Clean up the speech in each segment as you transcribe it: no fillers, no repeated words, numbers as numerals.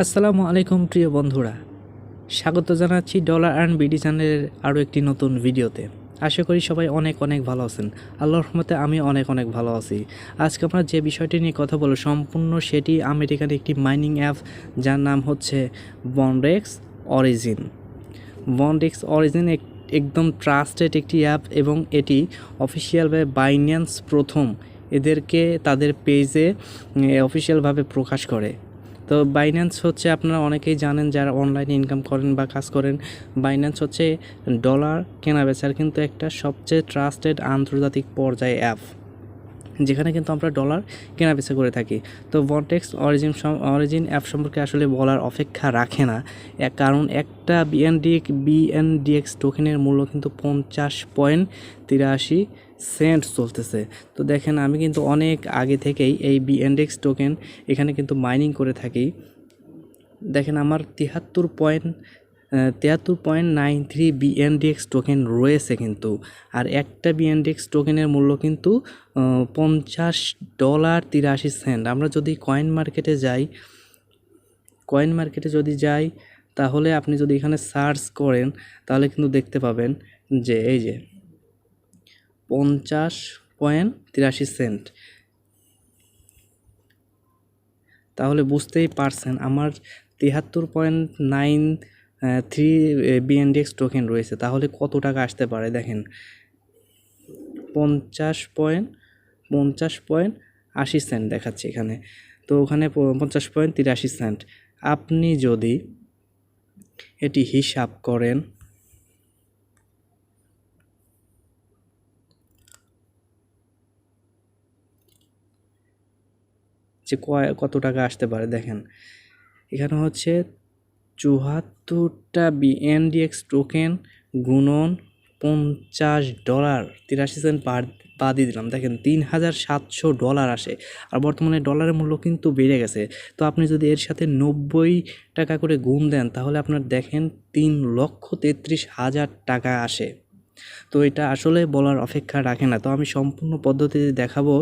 আসসালামু আলাইকুম প্রিয় বন্ধুরা, স্বাগত জানাচ্ছি ডলার অ্যান্ড বিডি চ্যানেলের আরও একটি নতুন ভিডিওতে। আশা করি সবাই অনেক অনেক ভালো আছেন। আল্লাহর রহমতে আমি অনেক অনেক ভালো আছি। আজকে আমরা যে বিষয়টি নিয়ে কথা বলব সম্পূর্ণ সেটি আমেরিকার একটি মাইনিং অ্যাপ, যার নাম হচ্ছে বন্ডেক্স অরিজিন। বন্ডেক্স অরিজিন একদম ট্রাস্টেড একটি অ্যাপ এবং এটি অফিসিয়ালভাবে বাইন্যান্স প্রথম এদেরকে তাদের পেজে অফিসিয়ালভাবে প্রকাশ করে। তো বাইন্যান্স হচ্ছে আপনারা অনেকেই জানেন যারা অনলাইনে ইনকাম করেন বা কাজ করেন। বাইন্যান্স হচ্ছে ডলার কেনাবেচার কিন্তু একটা সবচেয়ে ট্রাস্টেড আন্তর্জাতিক পর্যায়ে অ্যাপ, যেখানে কিন্তু আমরা ডলার কেনাবেচা করে থাকি। তো বন্ডেক্স অরিজিন অ্যাপ সম্পর্কে আসলে বলার অপেক্ষা রাখে না, কারণ একটা বিএনডিএক্স টোকেনের মূল্য কিন্তু 50.83 চলতেছে। তো দেখেন, আমি কিন্তু অনেক আগে থেকেই এই বিএনডিএক্স টোকেন এখানে কিন্তু মাইনিং করে থাকি। দেখেন, আমার 73.93 বিএনডিএক্স টোকেন রয়েছে কিন্তু, আর একটা বিএনডিএক্স টোকেনের মূল্য কিন্তু $50.83। আমরা যদি কয়েন মার্কেটে যাই তাহলে আপনি যদি এখানে সার্চ করেন তাহলে কিন্তু দেখতে পাবেন যে এই যে 50.83। তাহলে বুঝতেই পারছেন আমার 73.93 বিএনডিএক্স টোকেন রয়েছে, তাহলে কত টাকা আসতে পারে দেখেন। 50.80 দেখাচ্ছে এখানে, তো ওখানে 50.83। আপনি যদি এটি হিসাব করেন, যে কত টাকা আসতে পারে দেখেন, এখানে হচ্ছে 74টা বিএনডিএক্স টোকেন গুণন $50.83 বাদই দিলাম, দেখেন $3,700 আসে। আর বর্তমানে ডলারের মূল্য কিন্তু বেড়ে গেছে। তো আপনি যদি এর সাথে 90 টাকা করে গুণ দেন তাহলে আপনার দেখেন 3,33,000 টাকা আসে। তো এটা আসলে বলার অপেক্ষা রাখে না। তো আমি সম্পূর্ণ পদ্ধতিতে দেখাবো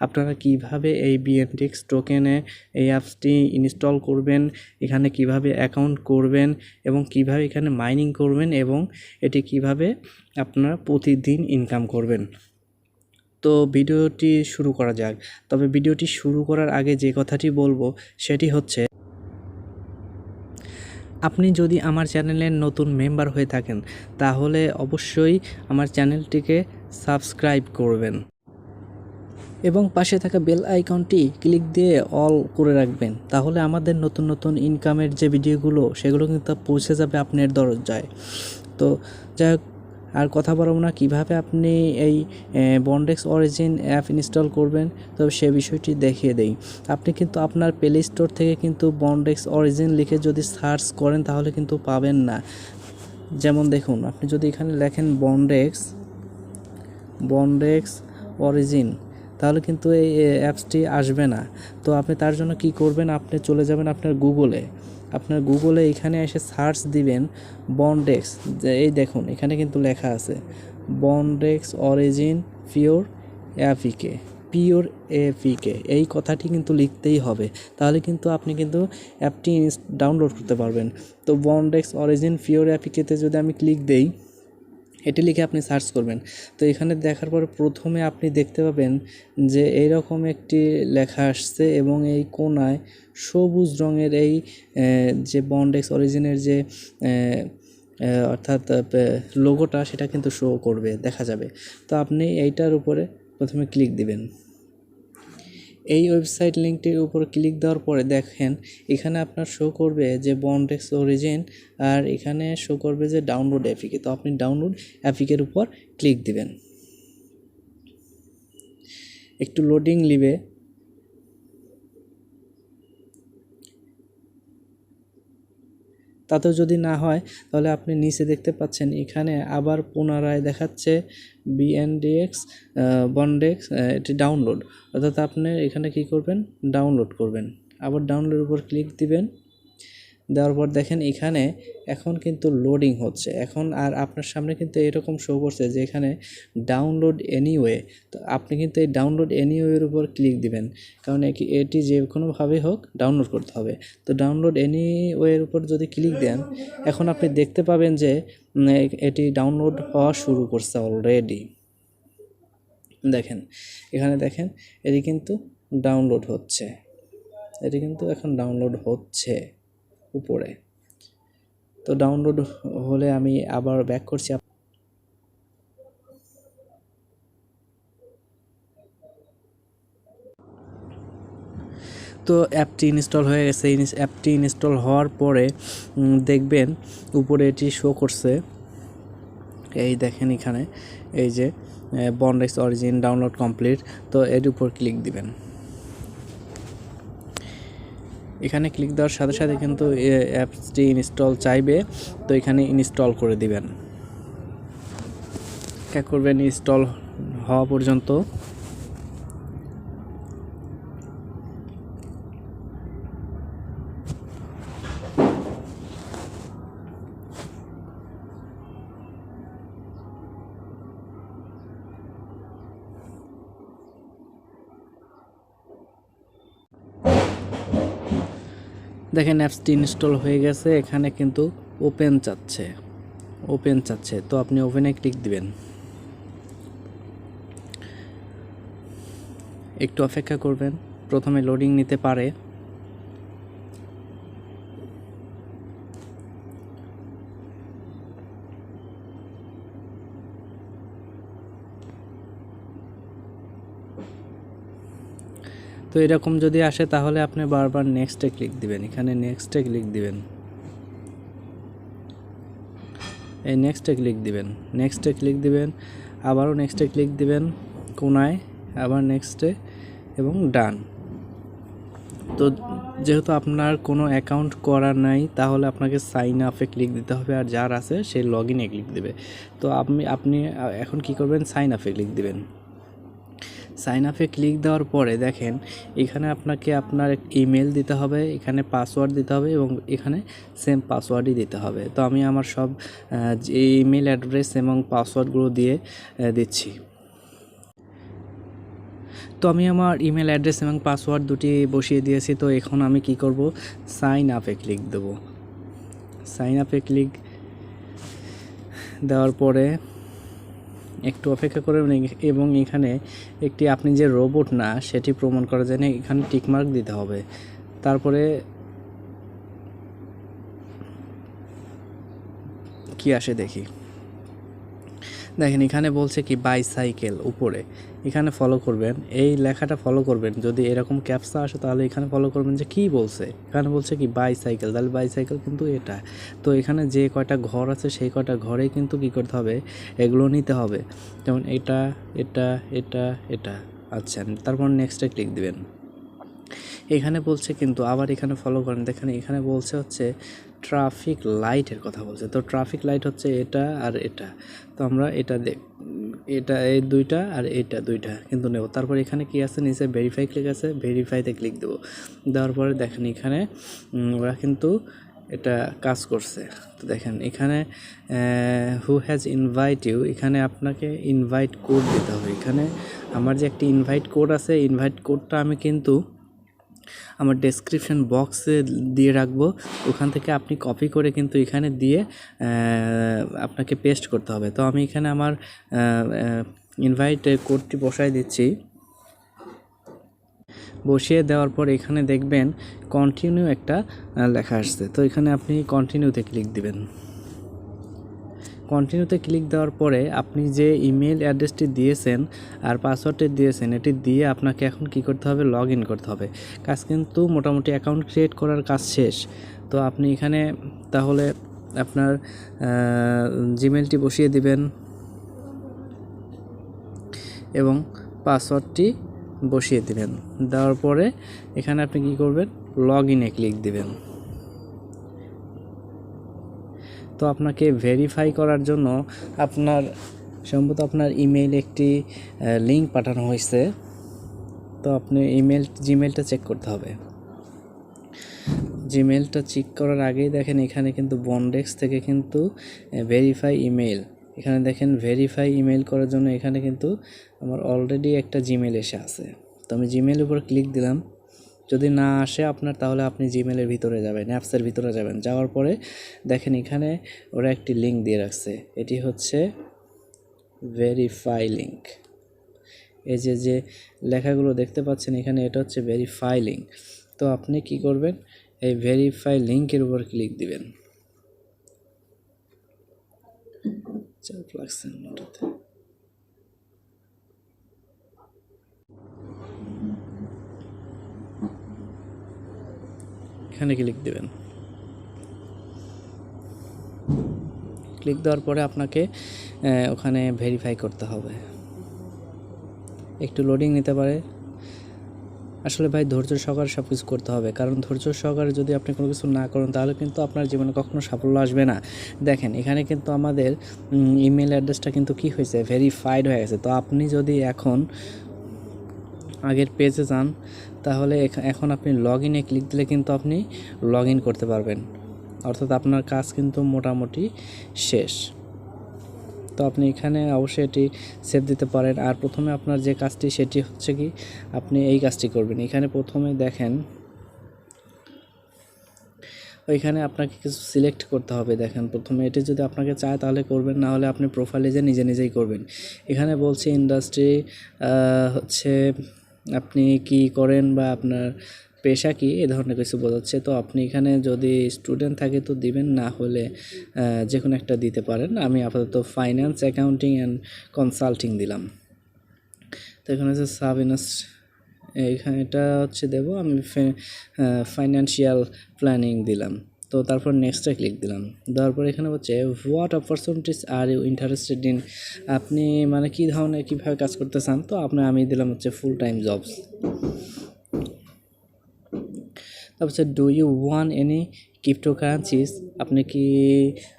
আপনারা কিভাবে এই বিএনডিএক্স টোকেনে এই অ্যাপসটি ইনস্টল করবেন, এখানে কিভাবে অ্যাকাউন্ট করবেন এবং কিভাবে এখানে মাইনিং করবেন এবং এটি কিভাবে আপনারা প্রতিদিন ইনকাম করবেন। তো ভিডিওটি শুরু করা যাক। তবে ভিডিওটি শুরু করার আগে যে কথাটি বলবো সেটি হচ্ছে, আপনি যদি আমার চ্যানেলের নতুন মেম্বার হয়ে থাকেন তাহলে অবশ্যই আমার চ্যানেলটিকে সাবস্ক্রাইব করবেন এবং পাশে থাকা বেল আইকনটি ক্লিক দিয়ে অল করে রাখবেন। তাহলে আমাদের নতুন নতুন ইনকামের যে ভিডিওগুলো সেগুলো কিন্তু পৌঁছে যাবে আপনার দরজায়। তো যাই হোক, আর কথা বলবো না, কীভাবে আপনি এই বন্ডেক্স অরিজিন অ্যাপ ইনস্টল করবেন তবে সে বিষয়টি দেখিয়ে দেই। আপনি কিন্তু আপনার প্লে স্টোর থেকে কিন্তু বন্ডেক্স অরিজিন লিখে যদি সার্চ করেন তাহলে কিন্তু পাবেন না। যেমন দেখুন, আপনি যদি এখানে লেখেন বন্ডেক্স অরিজিন তাহলে কিন্তু এই অ্যাপসটি আসবে না। তো আপনি তার জন্য কি করবেন, আপনি চলে যাবেন আপনার গুগলে এখানে এসে সার্চ দিবেন বন্ডেক্স। এই দেখুন এখানে কিন্তু লেখা আছে বন্ডেক্স অরিজিন পিওর এপিকে, এই কথাটি কিন্তু লিখতেই হবে, তাহলে কিন্তু আপনি কিন্তু অ্যাপটি ডাউনলোড করতে পারবেন। তো বন্ডেক্স অরিজিন পিওর এপিকেতে যদি আমি ক্লিক দেই, এটি লিখে আপনি সার্চ করবেন। তো এখানে দেখার পর প্রথমে আপনি দেখতে পাবেন যে এইরকম একটি লেখা আসছে এবং এই কোণায় সবুজ রঙের এই যে বন্ডেক্স অরিজিনের যে অর্থাৎ লোগোটা সেটা কিন্তু শো করবে, দেখা যাবে। তো আপনি এইটার উপরে প্রথমে ক্লিক দিবেন। এই ওয়েবসাইট লিঙ্কটির উপর ক্লিক দেওয়ার পরে দেখেন এখানে আপনার শো করবে যে বন্ডেক্স অরিজিন, আর এখানে শো করবে যে ডাউনলোড অ্যাপিকে। তো আপনি ডাউনলোড অ্যাপিকের উপর ক্লিক দিবেন। একটু লোডিং নিবে, তাতেও যদি না হয় তাহলে আপনি নিচে দেখতে পাচ্ছেন এখানে আবার পুনরায় দেখাচ্ছে বিএনডিএক্স বন্ডেক্স এটি ডাউনলোড। অর্থাৎ আপনি এখানে কি করবেন, ডাউনলোড করবেন। আবার ডাউনলোডের উপর ক্লিক দিবেন। দেওয়ার পর দেখেন এখানে এখন কিন্তু লোডিং হচ্ছে এখন, আর আপনার সামনে কিন্তু এরকম শো করছে যে এখানে ডাউনলোড এনিওয়ে। তো আপনি কিন্তু এই ডাউনলোড এনিওয়ের উপর ক্লিক দিবেন, কারণ এটি যে কোনোভাবেই হোক ডাউনলোড করতে হবে। তো ডাউনলোড এনিওয়ের উপর যদি ক্লিক দেন, এখন আপনি দেখতে পাবেন যে এটি ডাউনলোড হওয়া শুরু করছে অলরেডি। দেখেন এখানে দেখেন এটি কিন্তু ডাউনলোড হচ্ছে, এটি কিন্তু এখন ডাউনলোড হচ্ছে উপরে। তো ডাউনলোড হলে আমি আবার ব্যাক করছি। তো অ্যাপটি ইনস্টল হয়ে গেছে। অ্যাপটি ইনস্টল হওয়ার পরে দেখবেন উপরে এটি শো করছে, এই দেখেন এখানে এই যে Bondex Origin ডাউনলোড কমপ্লিট। তো এর উপর ক্লিক দিবেন। এখানে ক্লিক দেওয়ার সাথে সাথে কিন্তু অ্যাপসটি ইনস্টল চাইবে, তো এখানে ইনস্টল করে দিবেন। কি করবেন ইনস্টল হওয়া পর্যন্ত। দেখেন অ্যাপসটি ইনস্টল হয়ে গেছে, এখানে কিন্তু ওপেন চাচ্ছে। তো আপনি ওপেনে ক্লিক দিবেন। একটু অপেক্ষা করবেন, প্রথমে লোডিং নিতে পারে। তো এরকম যদি আসে তাহলে আপনি বারবার নেক্সটে ক্লিক দিবেন। এখানে নেক্সটে ক্লিক দিবেন, এই নেক্সটে ক্লিক দিবেন, আবারও নেক্সটে ক্লিক দিবেন কোনায়, আবার নেক্সটে এবং ডান। তো যেহেতু আপনার কোনো অ্যাকাউন্ট করা নাই তাহলে আপনাকে সাইন আপে ক্লিক দিতে হবে, আর যার আছে সে লগ ইনে ক্লিক দেবে। তো আপনি এখন কি করবেন, সাইন আপে ক্লিক দিবেন। সাইন আপে ক্লিক দেওয়ার পরে দেখেন এখানে আপনাকে আপনার ইমেল দিতে হবে, এখানে পাসওয়ার্ড দিতে হবে এবং এখানে সেম পাসওয়ার্ডই দিতে হবে। তো আমি আমার সব ইমেল অ্যাড্রেস এবং পাসওয়ার্ডগুলো দিয়ে দিচ্ছি। তো আমি আমার ইমেল অ্যাড্রেস এবং পাসওয়ার্ড দুটি বসিয়ে দিয়েছি। তো এখন আমি কি করব, সাইন আপে ক্লিক দেব। সাইন আপে ক্লিক দেওয়ার পরে একটু অপেক্ষা করবেন এবং এখানে একটি আপনি যে রোবট না সেটি প্রমাণ করার জন্য এখানে টিকমার্ক দিতে হবে। তারপরে কি আসে দেখি। দেখেন এখানে বলছে কি বাইসাইকেল উপরে, এখানে ফলো করবেন, এই লেখাটা ফলো করবেন। যদি এরকম ক্যাপসা আসে তাহলে এখানে ফলো করবেন যে কি বলছে। এখানে বলছে কি বাইসাইকেল, তাহলে বাইসাইকেল কিন্তু এটা। তো এখানে যে কয়টা ঘর আছে সেই কয়টা ঘরে কিন্তু কি করতে হবে, এগুলো নিতে হবে। যেমন এটা এটা এটা এটা। আচ্ছা, তারপর নেক্সটে ক্লিক দিবেন। এখানে বলছে কিন্তু আবার এখানে ফলো করেন, দেখেন এখানে বলছে হচ্ছে ট্রাফিক লাইটের কথা বলছে। তো ট্রাফিক লাইট হচ্ছে এটা আর এটা। তো আমরা এটা এই দুইটা আর এটা দুইটা কিন্তু নেব। তারপর এখানে কি আছে, নিচে ভেরিফাই ক্লিক আছে, ভেরিফাইতে ক্লিক দেবো। দেওয়ার পরে দেখেন এখানে ওরা কিন্তু এটা কাজ করছে। তো দেখেন এখানে হু হ্যাজ ইনভাইট ইউ, এখানে আপনাকে ইনভাইট কোড দিতে হবে। এখানে আমার যে একটি ইনভাইট কোড আছে, ইনভাইট কোডটা আমি কিন্তু আমার ডেসক্রিপশন বক্সে দিয়ে রাখবো, ওখান থেকে আপনি কপি করে কিন্তু এখানে দিয়ে আপনাকে পেস্ট করতে হবে। তো আমি এখানে আমার ইনভাইট কোডটি বসায় দিচ্ছি। বসিয়ে দেওয়ার পর এখানে দেখবেন কন্টিনিউ একটা লেখা আসছে। তো এখানে আপনি কন্টিনিউতে ক্লিক দিবেন। কন্টিনিউতে ক্লিক দেওয়ার পরে আপনি যে ইমেল অ্যাড্রেসটি দিয়েছেন আর পাসওয়ার্ডটি দিয়েছেন এটি দিয়ে আপনাকে এখন কি করতে হবে, লগ ইন করতে হবে। কাজ কিন্তু মোটামুটি অ্যাকাউন্ট ক্রিয়েট করার কাজ শেষ। তো আপনি এখানে তাহলে আপনার জিমেলটি বসিয়ে দিবেন এবং পাসওয়ার্ডটি বসিয়ে দিবেন। দেওয়ার পরে এখানে আপনি কি করবেন, লগ ইনে ক্লিক দিবেন। তো আপনাকে ভেরিফাই করার জন্য সম্ভবত আপনার ইমেইলে একটি লিঙ্ক পাঠানো হয়েছে। তো আপনি জিমেলটা চেক করতে হবে। জিমেলটা চেক করার আগেই দেখেন এখানে কিন্তু বন্ডেক্স থেকে কিন্তু ভেরিফাই ইমেল, এখানে দেখেন ভেরিফাই ইমেল করার জন্য এখানে কিন্তু আমার অলরেডি একটা জিমেল এসে আছে। তো আমি জিমেলের উপর ক্লিক দিলাম। যদি না আসে আপনার, তাহলে আপনি জিমেলের ভিতরে যাবেন, অ্যাপসের ভিতরে যাবেন। যাওয়ার পরে দেখেন এখানে ওরা একটি লিঙ্ক দিয়ে রাখছে, এটি হচ্ছে ভেরিফাই লিঙ্ক। এই যে লেখাগুলো দেখতে পাচ্ছেন এখানে, এটা হচ্ছে ভেরিফাই লিঙ্ক। তো আপনি কি করবেন, এই ভেরিফাই লিঙ্কের উপর ক্লিক দিবেন। এখানে ক্লিক দিবেন। ক্লিক দেওয়ার পরে আপনাকে ওখানে ভেরিফাই করতে হবে, একটু লোডিং নিতে পারে। আসলে ভাই ধৈর্য সহকারে সব কিছু করতে হবে, কারণ ধৈর্য সহকারে যদি আপনি কোনো কিছু না করেন তাহলে কিন্তু আপনার জীবনে কখনো সাফল্য আসবে না। দেখেন এখানে কিন্তু আমাদের ইমেল অ্যাড্রেসটা কিন্তু কি হয়েছে, ভেরিফাইড হয়ে গেছে। তো আপনি যদি এখন আগের পেজে যান, তাহলে এখন আপনি লগ ইনে ক্লিক দিলে কিন্তু আপনি লগ ইন করতে পারবেন, অর্থাৎ আপনার কাজ কিন্তু মোটামুটি শেষ। তো আপনি এখানে অবশ্যই এটি সেভ দিতে পারেন। আর প্রথমে আপনার যে কাজটি সেটি হচ্ছে কি, আপনি এই কাজটি করবেন। এখানে প্রথমে দেখেন ওইখানে আপনাকে কিছু সিলেক্ট করতে হবে। দেখেন প্রথমে এটি যদি আপনাকে চায় তাহলে করবেন, না হলে আপনি প্রোফাইলে যে নিজেই করবেন। এখানে বলছে ইন্ডাস্ট্রি হচ্ছে আপনি কি করেন বা আপনার পেশা কি, এ ধরনের কিছু বোঝাচ্ছে। তো আপনি এখানে যদি স্টুডেন্ট থাকে তো দিবেন, না হলে যে কোনো একটা দিতে পারেন। আমি আপাতত ফাইন্যান্স, অ্যাকাউন্টিং অ্যান্ড কনসাল্টিং দিলাম। তো এখানে হচ্ছে এখানে এটা হচ্ছে দেবো আমি ফাইন্যান্সিয়াল প্ল্যানিং দিলাম। তো তারপর নেক্সটে ক্লিক দিলাম। দেওয়ার পর এখানে হচ্ছে what opportunities are you interested in, আপনি মানে কী ধরনের কীভাবে কাজ করতে চান। তো আমি দিলাম হচ্ছে ফুল টাইম জবস। তারপর হচ্ছে do you own any cryptocurrencies, আপনি কি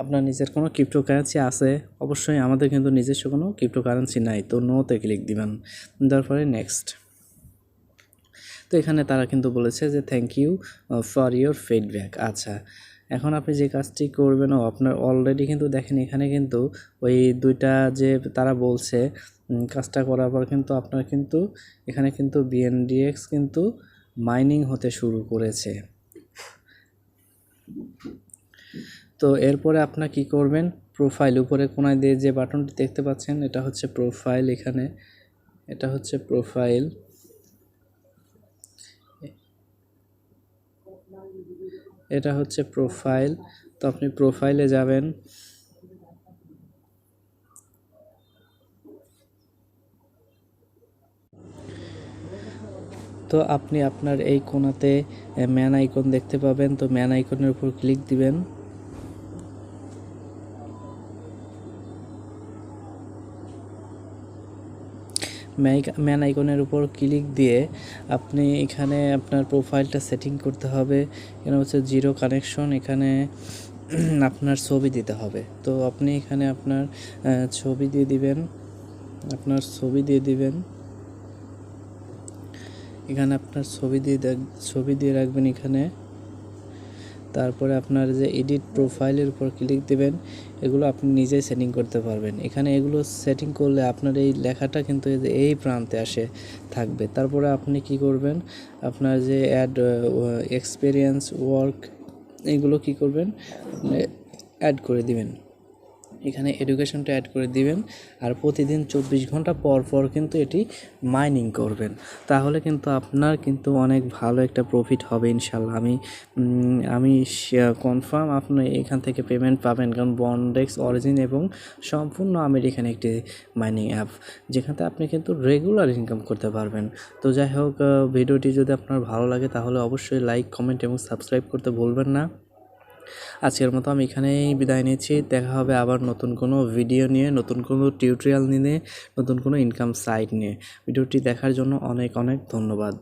আপনার নিজের কোনো ক্রিপ্টোকারেন্সি আছে? অবশ্যই আমাদের কিন্তু নিজস্ব কোনো ক্রিপ্টোকারেন্সি নাই। তো নোতে ক্লিক দিবেন। দেওয়ার পরে নেক্সট। তো এখানে তারা কিন্তু বলেছে যে thank you for your feedback. আচ্ছা, এখন আপনি যে কাজটি করবেন আপনার অলরেডি কিন্তু দেখেন এখানে কিন্তু ওই দুইটা যে তারা বলছে কাজটা করার পর কিন্তু আপনার কিন্তু এখানে কিন্তু বিএনডিএক্স কিন্তু মাইনিং হতে শুরু করেছে। তো এরপরে আপনার কি করবেন, প্রোফাইল উপরে কোনায় দিয়ে যে বাটনটি দেখতে পাচ্ছেন এটা হচ্ছে প্রোফাইল। এখানে এটা হচ্ছে প্রোফাইল, এটা হচ্ছে প্রোফাইল। তো আপনি প্রোফাইলে যাবেন। তো আপনি আপনার এই কোণাতে ম্যান আইকন দেখতে পাবেন। তো ম্যান আইকনের উপর ক্লিক দিবেন। ম্যান আইকনের উপর ক্লিক দিয়ে আপনি এখানে আপনার প্রোফাইলটা সেটিং করতে হবে। এখানে হচ্ছে জিরো কানেকশন, এখানে আপনার ছবি দিতে হবে। তো আপনি এখানে আপনার ছবি দিয়ে দিবেন, এখানে আপনার ছবি দিয়ে রাখবেন এখানে। তারপরে আপনার যে এডিট প্রোফাইলের উপর ক্লিক দিবেন। এগুলো আপনি নিজেই সেটিং করতে পারবেন। এখানে এগুলো সেটিং করলে আপনার এই লেখাটা কিন্তু এই প্রান্তে আসে থাকবে। তারপরে আপনি কি করবেন, আপনার যে অ্যাড এক্সপিরিয়েন্স ওয়ার্ক এগুলো কি করবেন, অ্যাড করে দিবেন। এখানে এডুকেশনটা অ্যাড করে দিবেন। আর প্রতিদিন 24 ঘন্টা পর কিন্তু এটি মাইনিং করবেন, তাহলে কিন্তু আপনার কিন্তু অনেক ভালো একটা প্রফিট হবে ইনশাল্লাহ। আমি কনফার্ম আপনি এখান থেকে পেমেন্ট পাবেন, কারণ বন্ডেক্স অরিজিন এবং সম্পূর্ণ আমেরিকান একটি মাইনিং অ্যাপ, যেখানে আপনি কিন্তু রেগুলার ইনকাম করতে পারবেন। তো যাই হোক, ভিডিওটি যদি আপনার ভালো লাগে তাহলে অবশ্যই লাইক, কমেন্ট এবং সাবস্ক্রাইব করতে ভুলবেন না। আজকের মতো আমি এখানেই বিদায় নিচ্ছি। দেখা হবে আবার নতুন কোনো ভিডিও নিয়ে, নতুন কোনো টিউটোরিয়াল নিয়ে, নতুন কোনো ইনকাম সাইট নিয়ে। ভিডিওটি দেখার জন্য অনেক ধন্যবাদ।